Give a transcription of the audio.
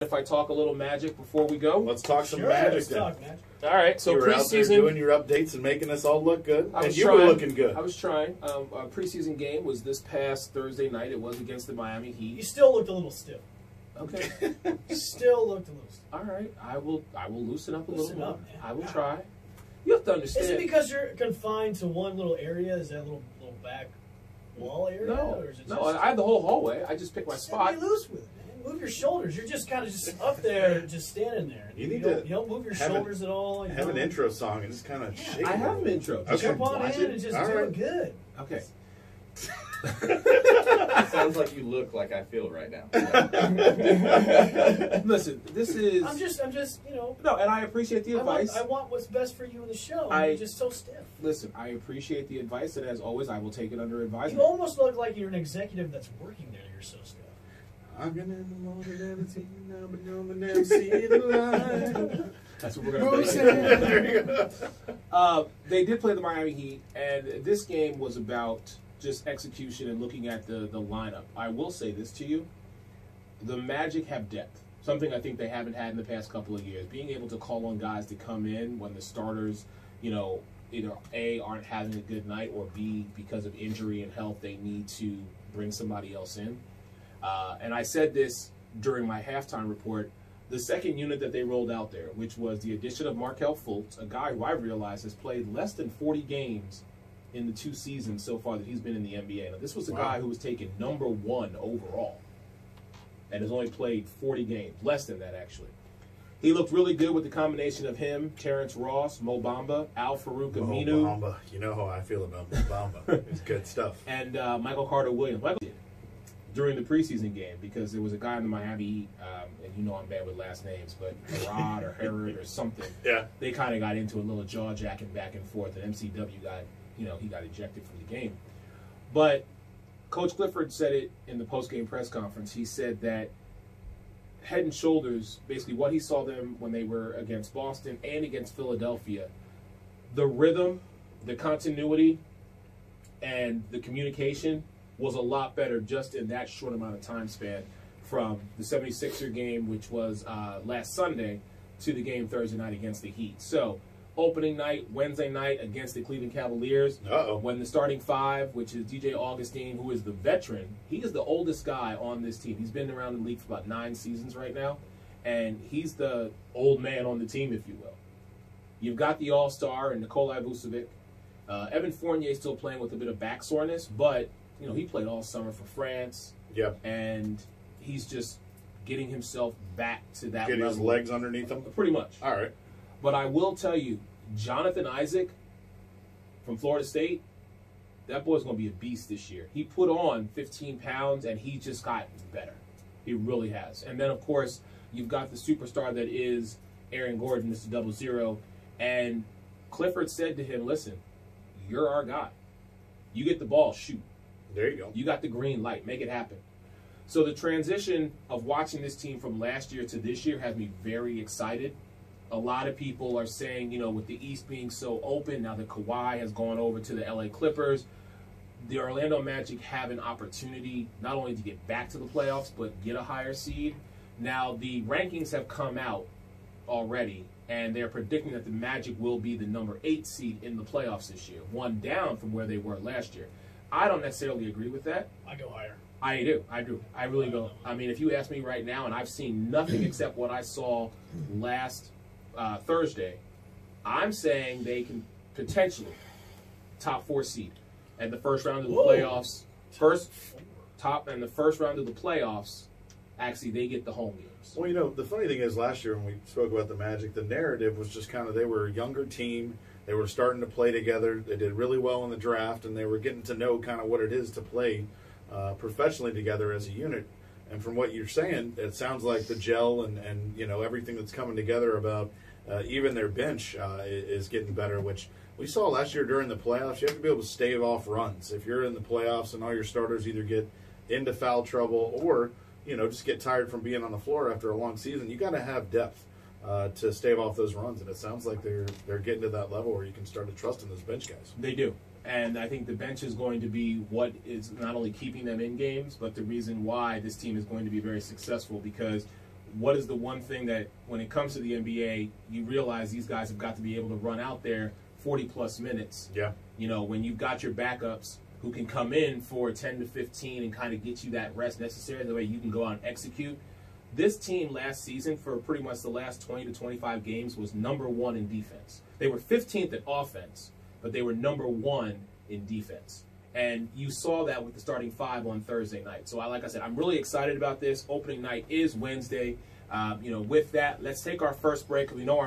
If I talk a little Magic before we go? Let's talk some Magic then. Talk Magic. All right, so you were out there preseason doing your updates and making us all look good. I was you trying. were looking good. I was trying. A preseason game was this past Thursday night. It was against the Miami Heat. You still looked a little stiff. Okay. Still looked a little stiff. All right. I will loosen up a Loosen little up, more. man. I will try. You have to understand. Is it because you're confined to one little area? Is that little back wall area? No. Or is it No, just, I have the whole hallway. I just picked my just spot. Be loose with it, man. Move your shoulders. You're just kind of just up there, just standing there. You don't move your shoulders at all. Have an intro song and just kind of shake I it. have an intro. Okay. Just jump on Watch in it. and just All do right. it good. Okay. Sounds like you look like I feel right now. Listen, this is. I'm just, you know. No, and I appreciate the advice. I want what's best for you in the show. You're just so stiff. Listen, I appreciate the advice, and as always, I will take it under advisement. You almost look like you're an executive that's working there. You're so stiff. I've been in the morning, never seen, now but no one never see the light. That's what we're going to do. There you go. They did play the Miami Heat, and this game was about just execution and looking at the lineup. I will say this to you. The Magic have depth, something I think they haven't had in the past couple of years. Being able to call on guys to come in when the starters, you know, either A, aren't having a good night, or B, because of injury and health, they need to bring somebody else in. And I said this during my halftime report. The second unit that they rolled out there, which was the addition of Markelle Fultz, a guy who I realized has played less than 40 games in the 2 seasons so far that he's been in the NBA. Now, this was a guy who was taken #1 overall and has only played 40 games, less than that actually. He looked really good with the combination of him, Terrence Ross, Mo Bamba, Al Farouk Aminu. Mo Bamba. You know how I feel about Mo Bamba. It's good stuff. And Michael Carter-Williams. Michael did during the preseason game, because there was a guy in the Miami Heat, and you know I'm bad with last names, but Herod or Herod or something. Yeah. They kind of got into a little jaw-jacking back and forth, and MCW got, you know, he got ejected from the game. But Coach Clifford said it in the post-game press conference. He said that head and shoulders, basically what he saw them when they were against Boston and against Philadelphia, the rhythm, the continuity, and the communication was a lot better just in that short amount of time span from the 76er game, which was last Sunday, to the game Thursday night against the Heat. So, opening night, Wednesday night against the Cleveland Cavaliers, when the starting five, which is DJ Augustine, who is the veteran, he is the oldest guy on this team. He's been around the league for about 9 seasons right now, and he's the old man on the team, if you will. You've got the all-star and Nikolai Vucevic. Evan Fournier is still playing with a bit of back soreness, but you know, he played all summer for France. Yep. And he's just getting himself back to that Getting level. his legs underneath him? Pretty much. All right. But I will tell you, Jonathan Isaac from Florida State, that boy's going to be a beast this year. He put on 15 pounds, and he just got better. He really has. And then, of course, you've got the superstar that is Aaron Gordon, Mr. 00. And Clifford said to him, listen, you're our guy. You get the ball, shoot. There you go. You got the green light. Make it happen. So the transition of watching this team from last year to this year has me very excited. A lot of people are saying, you know, with the East being so open, now that Kawhi has gone over to the LA Clippers, the Orlando Magic have an opportunity not only to get back to the playoffs, but get a higher seed. Now, the rankings have come out already, and they're predicting that the Magic will be the number 8 seed in the playoffs this year, one down from where they were last year. I don't necessarily agree with that. I go higher. I do. I really go. I mean, if you ask me right now, and I've seen nothing except what I saw last Thursday, I'm saying they can potentially top 4 seed at the first round of the playoffs. In the first round of the playoffs, actually, they get the home games. Well, you know, the funny thing is last year when we spoke about the Magic, the narrative was just kind of they were a younger team. They were starting to play together. They did really well in the draft, and they were getting to know kind of what it is to play professionally together as a unit. And from what you're saying, it sounds like the gel and you know, everything that's coming together about even their bench is getting better, which we saw last year during the playoffs. You have to be able to stave off runs. If you're in the playoffs and all your starters either get into foul trouble or, you know, just get tired from being on the floor after a long season, you got to have depth to stave off those runs, and it sounds like they're getting to that level where you can start to trust in those bench guys. They do. And I think the bench is going to be what is not only keeping them in games, but the reason why this team is going to be very successful, because what is the one thing that when it comes to the NBA, you realize these guys have got to be able to run out there 40-plus minutes. Yeah. You know, when you've got your backups who can come in for 10 to 15 and kind of get you that rest necessary, the way you can go out and execute. This team last season, for pretty much the last 20 to 25 games, was #1 in defense. They were 15th in offense, but they were #1 in defense. And you saw that with the starting 5 on Thursday night. So, like I said, I'm really excited about this. Opening night is Wednesday. You know, with that, let's take our first break. We know our